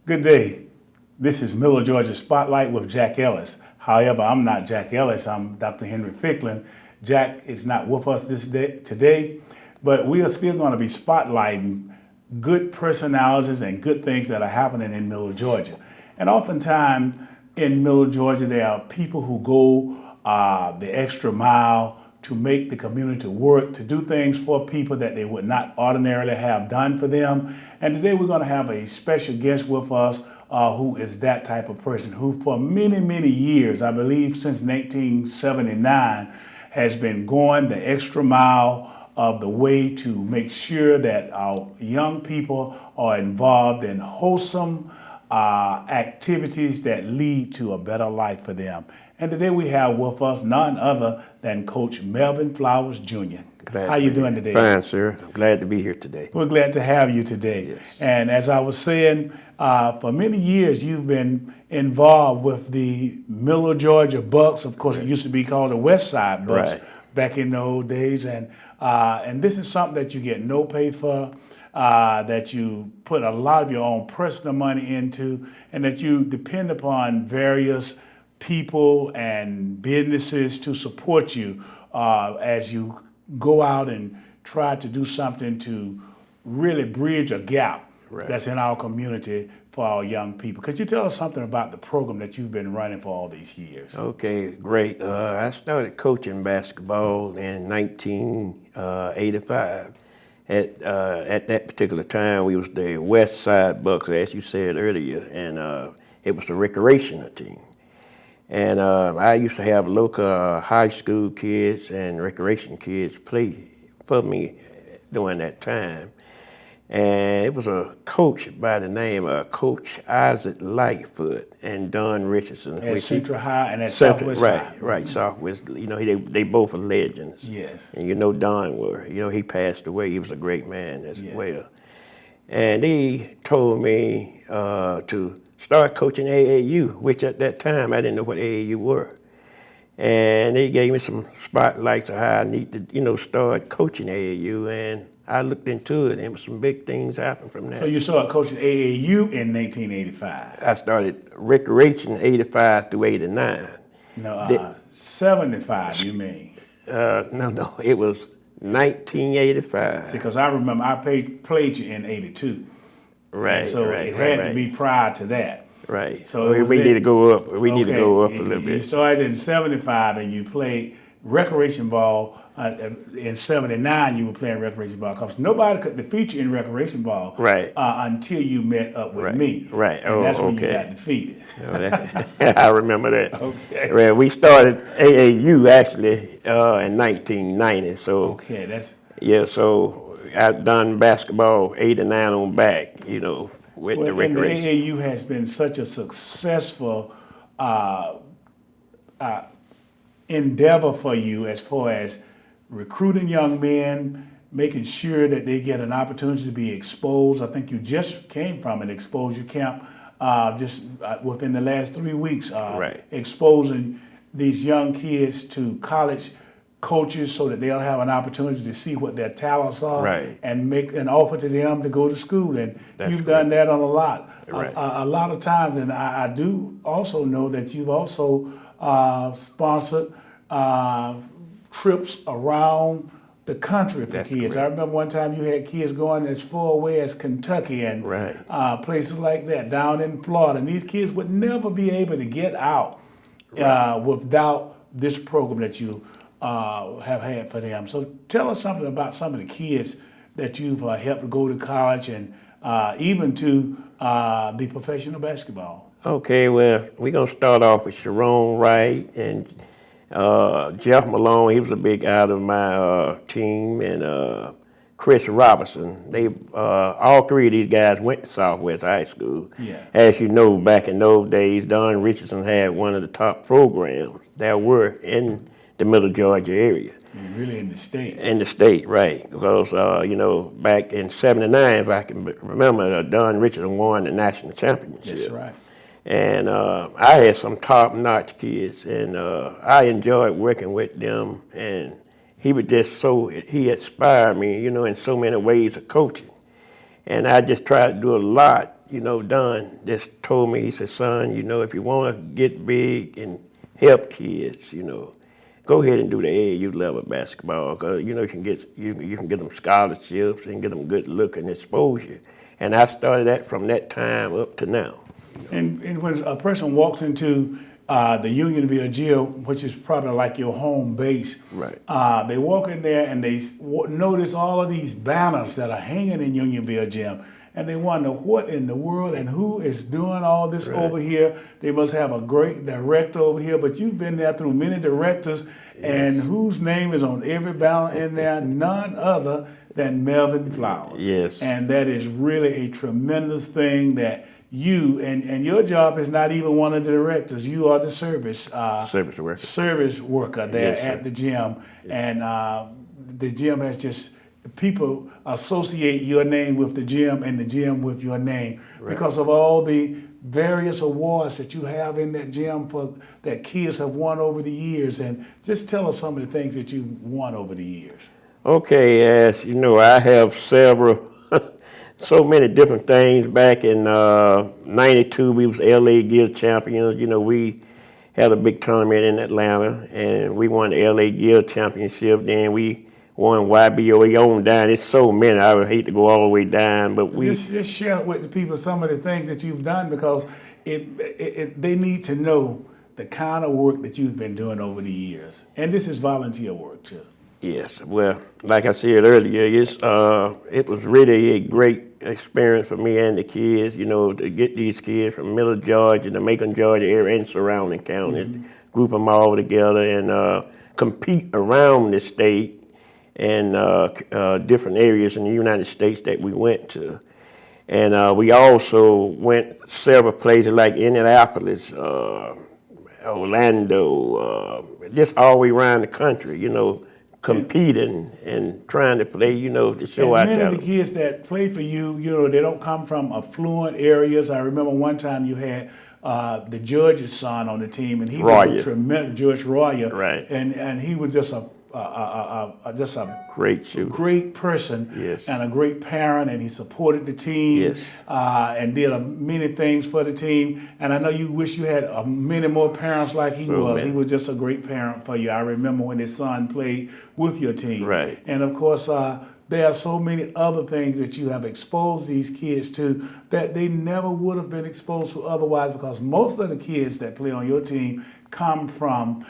Good day. This is Middle Georgia Spotlight with Jack Ellis. However, I'm not Jack Ellis. I'm Dr. Henry Ficklin. Jack is not with us today, but we are still going to be spotlighting good personalities and good things that are happening in Middle Georgia. And oftentimes in Middle Georgia, there are people who go the extra mile to make the community work, to do things for people that they would not ordinarily have done for them. And today we're going to have a special guest with us who is that type of person who for many, many years, I believe since 1979, has been going the extra mile of the way to make sure that our young people are involved in wholesome activities that lead to a better life for them. And today we have with us none other than Coach Melvin Flowers, Jr. How you doing today? Fine, sir. I'm glad to be here today. We're glad to have you today. Yes. And as I was saying, for many years you've been involved with the Middle Georgia Bucs. Of course, it used to be called the West Side Bucs back in the old days. And this is something that you get no pay for, that you put a lot of your own personal money into, and that you depend upon various people and businesses to support you as you go out and try to do something to really bridge a gap that's in our community for our young people. Could you tell us something about the program that you've been running for all these years? Okay, great. I started coaching basketball in 1985. At that particular time, we was the West Side Bucs, as you said earlier, and it was the recreational team. And I used to have local high school kids and recreation kids play for me during that time. And it was a coach by the name of Coach Isaac Lightfoot and Don Richardson. At Central High and at Southwest High. Right, Southwest. You know, they both are legends. Yes. And you know Don were. You know, he passed away. He was a great man as well. And he told me to start coaching AAU, which at that time I didn't know what AAU were. And they gave me some spotlights of how I need to, you know, start coaching AAU, and I looked into it, and some big things happened from that. So you started coaching AAU in 1985? I started recreation 85 through 89. No, 75 you mean? No, it was 1985. See, because I remember I played you in 82. Right, so right, it had right. to be prior to that. Right. So we need to go up. We need to go up a little bit. You started in 75 and you played recreation ball. In 79, you were playing recreation ball because nobody could defeat you in recreation ball until you met up with me. Right. And that's when you got defeated. I remember that. Okay. Well, we started AAU actually in 1990. So so I've done basketball 89 on back, you know, with the recreation. And the AAU has been such a successful endeavor for you as far as recruiting young men, making sure that they get an opportunity to be exposed. I think you just came from an exposure camp just within the last 3 weeks, exposing these young kids to college coaches so that they'll have an opportunity to see what their talents are and make an offer to them to go to school. And you've done that on a lot of times. And I do also know that you've also sponsored trips around the country for kids. I remember one time you had kids going as far away as Kentucky and places like that, down in Florida. And these kids would never be able to get out without this program that you have had for them. So tell us something about some of the kids that you've helped go to college and even to the professional basketball. Okay, well, we're going to start off with Sharon Wright and Jeff Malone. He was a big out of my team, and Chris Robinson. They all three of these guys went to Southwest High School. As you know, back in those days, Don Richardson had one of the top programs that were in the Middle Georgia area. Really in the state. In the state, right. Because, you know, back in 79, if I can remember, Don Richardson won the national championship. That's right. And I had some top-notch kids, and I enjoyed working with them. And he was just he inspired me, you know, in so many ways of coaching. And I just tried to do a lot Don just told me, he said, son, if you want to get big and help kids, go ahead and do the AAU level basketball, because you can get them scholarships and get them good look and exposure. And I started that from that time up to now. And when a person walks into the Unionville gym, which is probably like your home base, Right. They walk in there and they notice all of these banners that are hanging in Unionville gym. And they wonder what in the world and who is doing all this over here. They must have a great director over here, but you've been there through many directors, and whose name is on every banner in there? None other than Melvin Flowers. Yes. And that is really a tremendous thing that you, and your job is not even one of the directors. You are the service worker there Yes, at the gym. And the gym has just, people associate your name with the gym and the gym with your name because of all the various awards that you have in that gym that kids have won over the years. And just tell us some of the things that you've won over the years. Okay, as you know, I have several, so many different things. Back in '92, we was LA Guild champions. We had a big tournament in Atlanta, and we won the LA Guild championship. Then we won YBOA on down. It's so many. I would hate to go all the way down, but we just share with the people some of the things that you've done, because they need to know the kind of work that you've been doing over the years. And this is volunteer work too. Yes, well, like I said earlier, it was really a great experience for me and the kids, to get these kids from Middle Georgia, the Macon, Georgia area and surrounding counties, group them all together and compete around the state and different areas in the United States that we went to. And we also went several places like Indianapolis, Orlando, just all the way around the country, competing and trying to play, to show our And many of talent. the kids that play for you, they don't come from affluent areas. I remember one time you had the judge's son on the team, and he was a tremendous, Judge Royer, Right. and he was just a Great shooter. great person, Yes. and a great parent, and he supported the team, Yes. and did many things for the team. And I know you wish you had many more parents like he was. Man. He was just a great parent for you. I remember when his son played with your team. Right. And of course, there are so many other things that you have exposed these kids to that they never would have been exposed to otherwise, because most of the kids that play on your team come from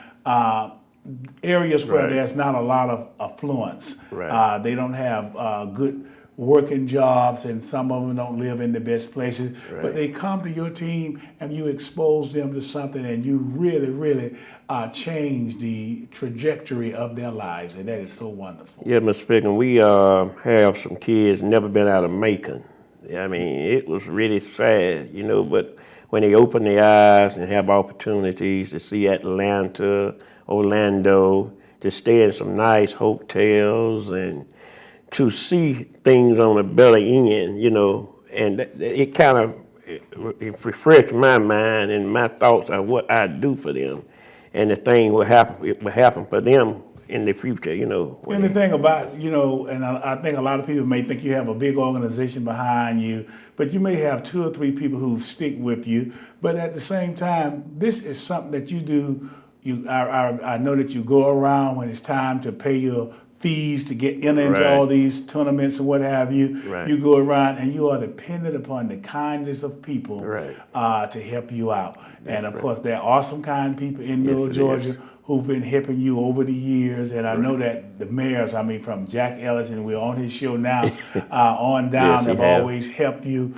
areas where there's not a lot of affluence. Right. They don't have good working jobs, and some of them don't live in the best places. Right. But they come to your team and you expose them to something, and you really, really change the trajectory of their lives, and that is so wonderful. Yeah, Mr. Ficklin, we have some kids never been out of Macon. I mean, it was really sad, but when they open their eyes and have opportunities to see Atlanta, Orlando, to stay in some nice hotels and to see things on a better end, and it kind of refreshed my mind and my thoughts of what I do for them, and the thing will happen for them in the future, And the thing about, and I think a lot of people may think you have a big organization behind you, but you may have 2 or 3 people who stick with you. But at the same time, this is something that you do. I know that you go around when it's time to pay your fees to get into all these tournaments and what have you. Right. You go around and you are dependent upon the kindness of people to help you out. And of course, there are some kind people in Middle Georgia who've been helping you over the years. And I know that the mayors, from Jack Ellis, and we're on his show now, on down, have always helped you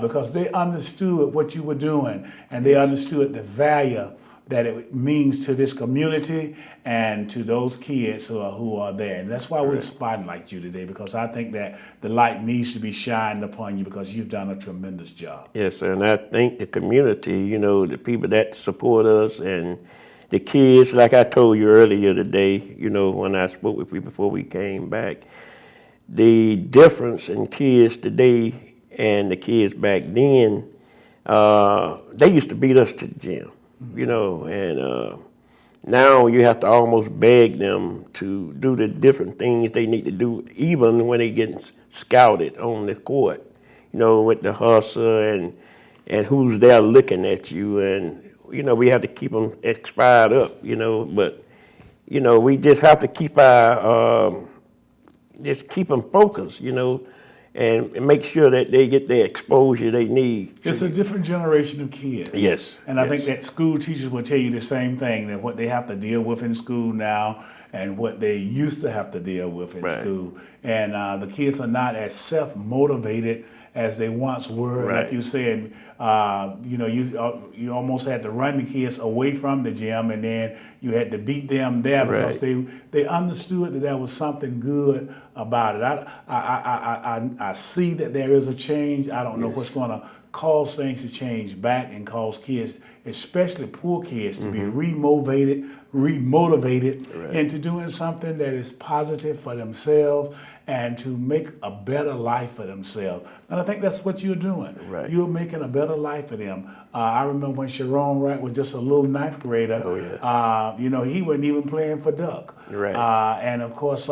because they understood what you were doing, and they understood the value that it means to this community and to those kids who are there. And that's why we're spotlighting you today, because I think that the light needs to be shined upon you, because you've done a tremendous job. Yes, and I think the community, the people that support us and the kids, like I told you earlier today, when I spoke with you before we came back, the difference in kids today and the kids back then, they used to beat us to the gym. And now you have to almost beg them to do the different things they need to do, even when they get scouted on the court. with the hustle and who's there looking at you, and we have to keep them expired up, but we just have to keep keep them focused, and make sure that they get the exposure they need. It's a different generation of kids. Yes. And I think that school teachers will tell you the same thing, that what they have to deal with in school now and what they used to have to deal with in school. And the kids are not as self-motivated as they once were. Right. Like you said, you almost had to run the kids away from the gym, and then you had to beat them there because they understood that there was something good about it. I see that there is a change. I don't know what's going to cause things to change back and cause kids, especially poor kids, to be remotivated into doing something that is positive for themselves and to make a better life for themselves. And I think that's what you're doing. Right. You're making a better life for them. I remember when Sharon Wright was just a little ninth grader, he wasn't even playing for Duck. Right. And of course,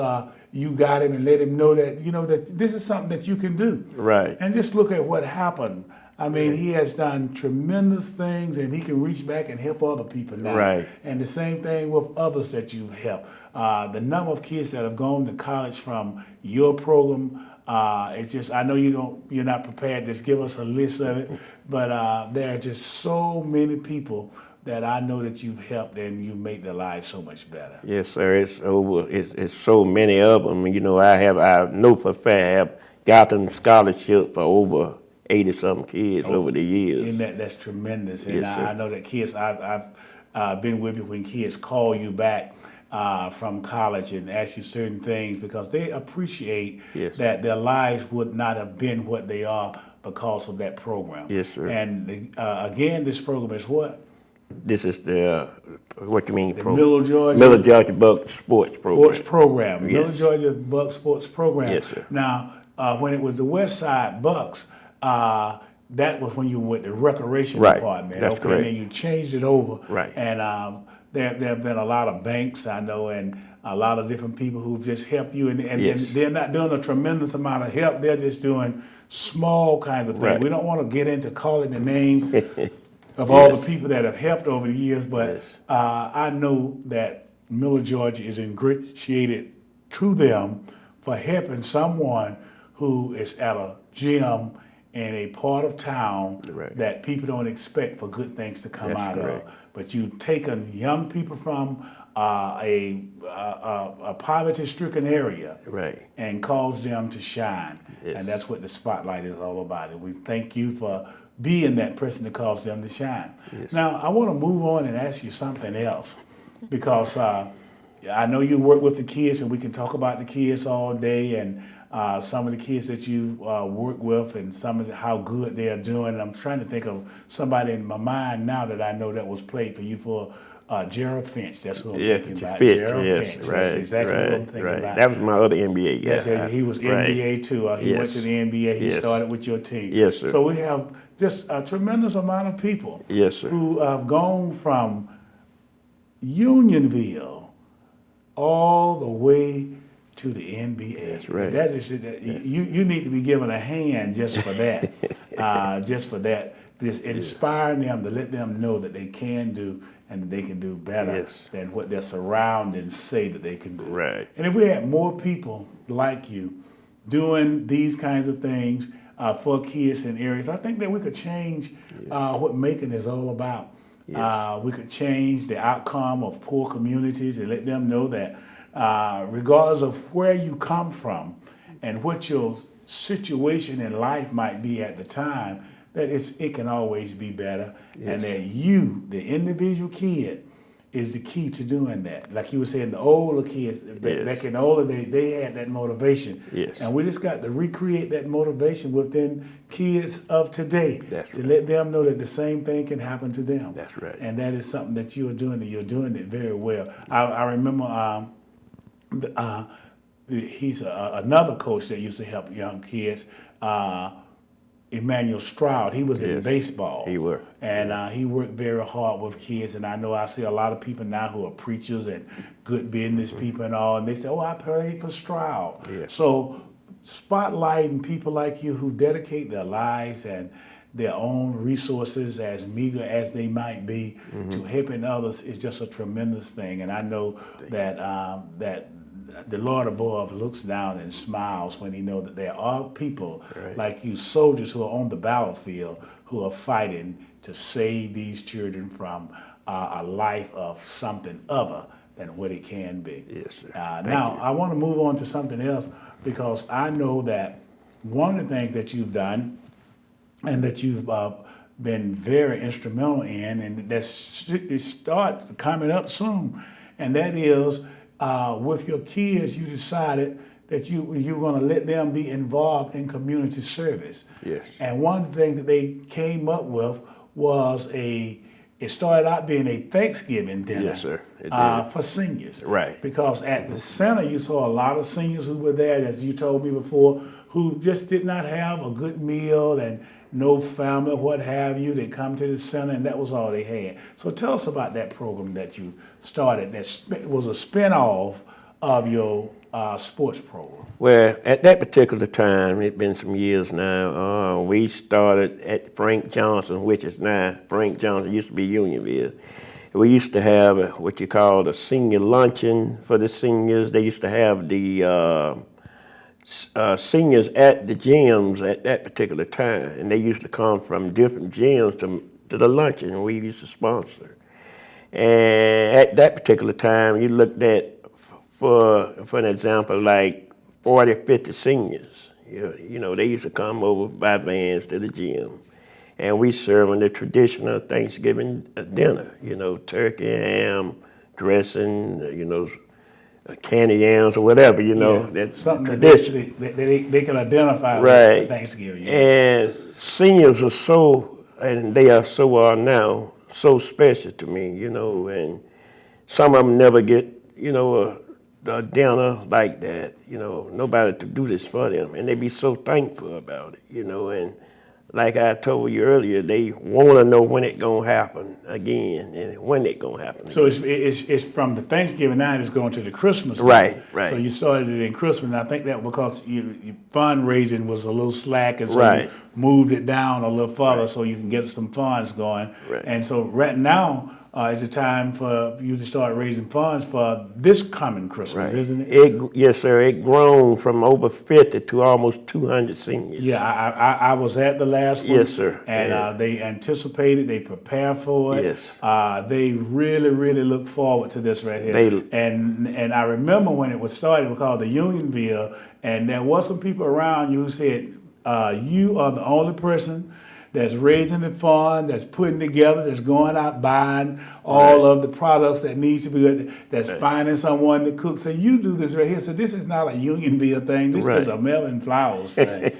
you got him and let him know that, that this is something that you can do. Right. And just look at what happened. I mean, he has done tremendous things, and he can reach back and help other people now. Right. And the same thing with others that you've helped. The number of kids that have gone to college from your program, it's just, I know you're not prepared to just give us a list of it, but there are just so many people that I know that you've helped, and you make their lives so much better. Yes, sir. It's so many of them. I know for a fact I have gotten scholarship for over 80-something kids over the years. And that's tremendous. And Yes, sir. I know that kids, I've been with you when kids call you back from college and ask you certain things because they appreciate that their lives would not have been what they are because of that program. Yes, sir. And again, this program is what? This is the, what you mean? The Middle Georgia Bucs sports program. Sports Program. Yes. Middle Georgia Bucs Sports Program. Yes, sir. Now, when it was the West Side Bucs, that was when you were with the recreation department. That's correct. And then you changed it over. Right. And there have been a lot of banks, I know, and a lot of different people who've just helped you. And they're not doing a tremendous amount of help. They're just doing small kinds of things. Right. We don't want to get into calling the name of all the people that have helped over the years, but I know that Middle Georgia is ingratiated to them for helping someone who is at a gym in a part of town that people don't expect for good things to come out of. But you've taken young people from a poverty-stricken area and caused them to shine. And that's what the spotlight is all about. And we thank you for being that person that caused them to shine. Now, I want to move on and ask you something else because I know you work with the kids, and we can talk about the kids all day and some of the kids that you work with and some of how good they are doing. And I'm trying to think of somebody in my mind now that I know that was played for you for Gerald Finch. That's who I'm thinking about. Gerald Finch. That's exactly what I'm thinking about. That was my other NBA guy. Yes, he was NBA too. He went to the NBA. He started with your team. Yes, sir. So we have just a tremendous amount of people who have gone from Unionville all the way to the NBA. That's right. That is, you need to be given a hand just for that. Just for that. Just inspiring them to let them know that they can do and that they can do better than what their surroundings say that they can do. Right. And if we had more people like you doing these kinds of things for kids in areas, I think that we could change what Macon is all about. We could change the outcome of poor communities and let them know that regardless of where you come from and what your situation in life might be at the time, that it can always be better, and that you, the individual kid, is the key to doing that. Like you were saying, the older kids, back in the older days, they had that motivation. And we just got to recreate that motivation within kids of today to let them know that the same thing can happen to them. That's right. And that is something that you are doing, and you're doing it very well. I remember he's another coach that used to help young kids, Emmanuel Stroud. He was in baseball. He worked. And he worked very hard with kids. And I know I see a lot of people now who are preachers and good business people and all. And they say, oh, I played for Stroud. So spotlighting people like you who dedicate their lives and their own resources, as meager as they might be, to helping others is just a tremendous thing. And I know that that the Lord above looks down and smiles when he knows that there are people like you, soldiers who are on the battlefield, who are fighting to save these children from a life of something other than what it can be. Yes, sir. Now, I want to move on to something else, because I know that one of the things that you've done and that you've been very instrumental in, and that's start coming up soon, and that is with your kids, you decided that you're going to let them be involved in community service. Yes. And one of the things that they came up with was it started out being a Thanksgiving dinner. Yes, sir. It did. For seniors. Right. Because at the center, you saw a lot of seniors who were there, as you told me before, who just did not have a good meal and no family, what have you. They come to the center, and that was all they had. So tell us about that program that you started that was a spinoff of your sports program. Well, at that particular time, it's been some years now, we started at Frank Johnson, which is now Frank Johnson, used to be Unionville. We used to have what you call the senior luncheon for the seniors. They used to have the seniors at the gyms at that particular time, and they used to come from different gyms to the luncheon, and we used to sponsor. And at that particular time, you looked at, for an example, like 40, 50 seniors. You know, they used to come over by vans to the gym, and we serving the traditional Thanksgiving dinner. You know, turkey, ham, dressing. You know, candy yams or whatever. You know, that's something tradition. that they can identify right. with Thanksgiving. And seniors are so, and they are now so special to me. You know, and some of them never get, you know, a dinner like that, you know, nobody to do this for them, and they be so thankful about it, you know, and like I told you earlier, they want to know when it gonna happen again, and when it gonna happen. So it's from the Thanksgiving night, it's going to the Christmas night. Right, right. So you started it in Christmas, and I think that because your fundraising was a little slack, and so right. you moved it down a little further so you can get some funds going. Right. And so right now, it's a time for you to start raising funds for this coming Christmas, right. isn't it? Yes, sir. It grown from over 50 to almost 200 seniors. Yeah, I was at the last one. Yes, sir. And they anticipated, they prepare for it. Yes. They really, really look forward to this right here. And I remember when it was started, it was called the Unionville, and there was some people around you who said, you are the only person that's raising the fund, that's putting together, that's going out buying all of the products that needs to be, that's finding someone to cook. So you do this right here. So this is not a Unionville thing. This is a Melvin Flowers thing.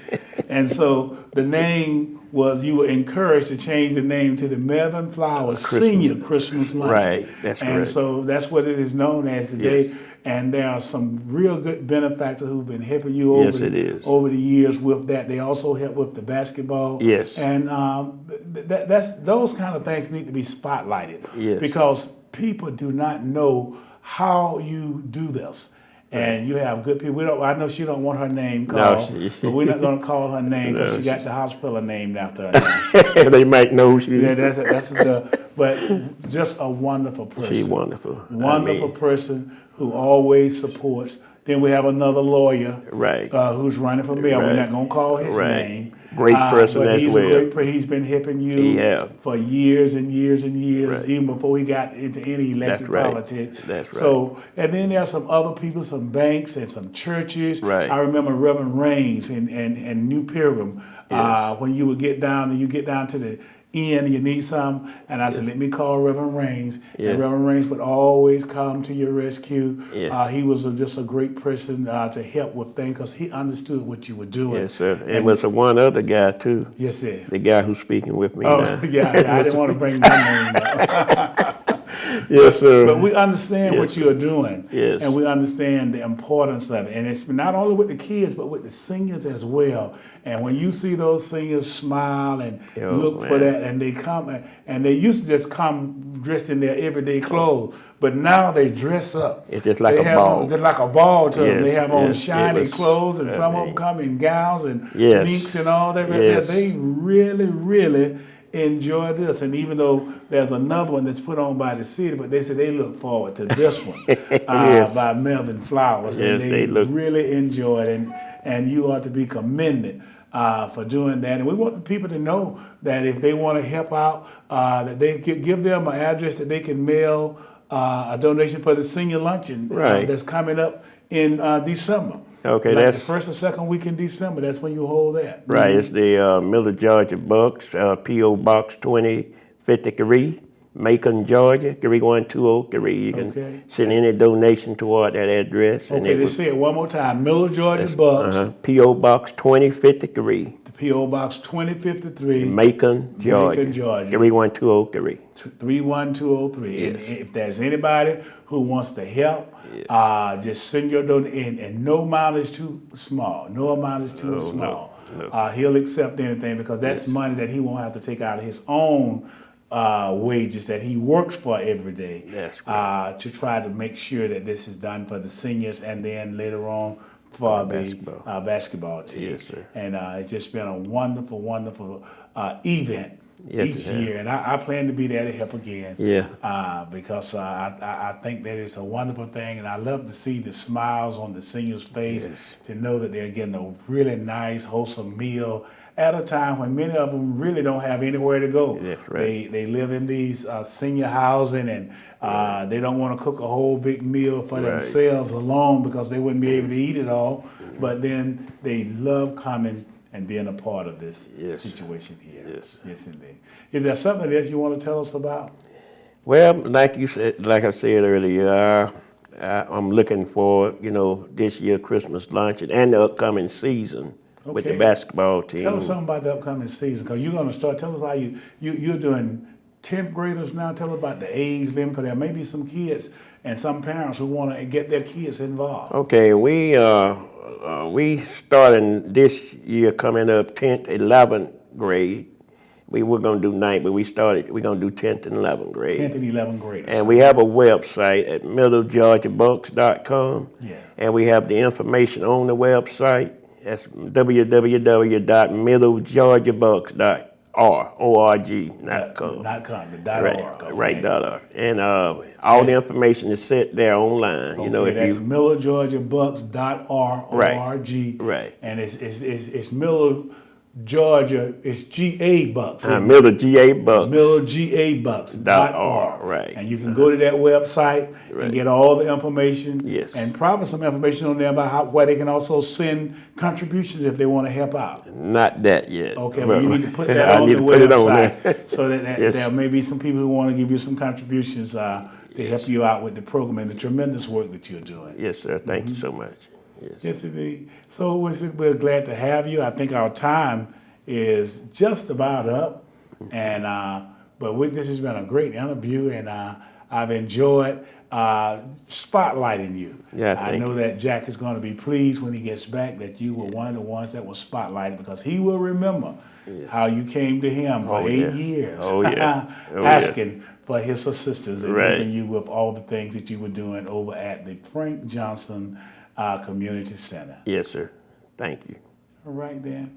And so the name was, you were encouraged to change the name to the Melvin Flowers Senior Christmas Luncheon. Right, that's correct. And so that's what it is known as today. Yes. And there are some real good benefactors who've been helping you over the years with that. They also help with the basketball. Yes. And those kind of things need to be spotlighted. Yes. Because people do not know how you do this. And you have good people. I know she don't want her name called, but we're not going to call her name because she got the hospital named after her name. They might know who she is. Yeah, but just a wonderful person. She's wonderful. Wonderful person who always supports. Then we have another lawyer, who's running for mayor. We're not going to call his name. Great person but as he's well. A great person. He's been helping you for years and years and years, even before he got into any elected politics. That's right. So, and then there's some other people, some banks and some churches. Right. I remember Reverend Raines in New Pilgrim, when you would get down to the end, you need some, and I said, let me call Reverend Raines. And Reverend Raines would always come to your rescue. He was just a great person to help with things because he understood what you were doing. Yes, sir. And was one other guy too. Yes, sir. The guy who's speaking with me now. Yeah, I didn't want to bring my name up. Yes, sir. But we understand Yes, what sir. you're doing, Yes. and we understand the importance of it. And it's not only with the kids, but with the seniors as well. And when you see those seniors smile and look for man. that, and they come, and they used to just come dressed in their everyday clothes, but now they dress up. It's just like They a have ball. on, just like a ball to them. They Yes, have on yes, it shiny was clothes, and some of them amazing. come in gowns and Yes. minks and all that. Yes. They really, really enjoy this. And even though there's another one that's put on by the city, but they say they look forward to this one Yes. by Melvin Flowers. Yes, and they look- really enjoy it. And you ought to be commended for doing that. And we want people to know that if they want to help out, that they give them an address that they can mail a donation for the senior luncheon Right. that's coming up in December. Okay, like that's- the first or second week in December. That's when you hold that. Right, it's the Middle Georgia Bucs, P.O. Box 2053, Macon, Georgia, 31203. You can Okay. send any donation toward that address. Okay, it let's say it one more time. Middle Georgia Bucs, P.O. Box 2053, the P.O. Box 2053, Macon, Georgia, Macon, Georgia. 31203. 31203. And Yes. if there's anybody who wants to help, just send your donation. And no amount is too small. No amount is too small. no. He'll accept anything because that's money that he won't have to take out of his own wages that he works for every day. That's to try to make sure that this is done for the seniors and then later on for the basketball team. Yes, sir. And it's just been a wonderful, wonderful event Yes, each it has. year. And I plan to be there to help again. Yeah. Because I think that it's a wonderful thing. And I love to see the smiles on the seniors' face Yes. to know that they're getting a really nice, wholesome meal at a time when many of them really don't have anywhere to go. That's right. They live in these senior housing and they don't want to cook a whole big meal for Right. themselves alone because they wouldn't be able to eat it all. But then they love coming and being a part of this Yes. situation here. Yes. Yes, indeed. Is there something else you want to tell us about? Well, like you said, like I said earlier, I'm looking for, this year Christmas luncheon and the upcoming season with the Okay. basketball team. Tell us something about the upcoming season because you're going to start. Tell us how you're doing 10th graders now. Tell us about the age limit because there may be some kids and some parents who want to get their kids involved. Okay, we starting this year coming up 10th, 11th grade. We were gonna do 9th, but we're gonna do 10th and 11th grade. 10th and 11th graders. And we have a website at middlegeorgiabucs.com. Yeah. And we have the information on the website. That's www.middlegeorgiabucs.org.com. Not com, the Right, .org. Okay. right, .org. And all the information is set there online. Okay, that's middlegeorgiabucs.org. Right. And it's Middle Georgia. It's GA Bucks. Middle GA Bucs. MiddleGABucks.org. Right. And you can go to that website and get all the information. Yes. And probably some information on there about where they can also send contributions if they want to help out. Not that yet. Okay, but you need to put that I on need the to put it on website there. so that Yes. there may be some people who want to give you some contributions to help you out with the program and the tremendous work that you're doing. Yes, sir. Thank you so much. Yes. Yes, indeed. So we're glad to have you. I think our time is just about up, and this has been a great interview, and I've enjoyed spotlighting you. Yeah, I thank know that Jack is going to be pleased when he gets back that you were one of the ones that was spotlighted because he will remember how you came to him for 8 years, Oh, yeah. Oh, yeah. asking for his assistance and Right. helping you with all the things that you were doing over at the Frank Johnson Community Center. Yes, sir. Thank you. All right, then.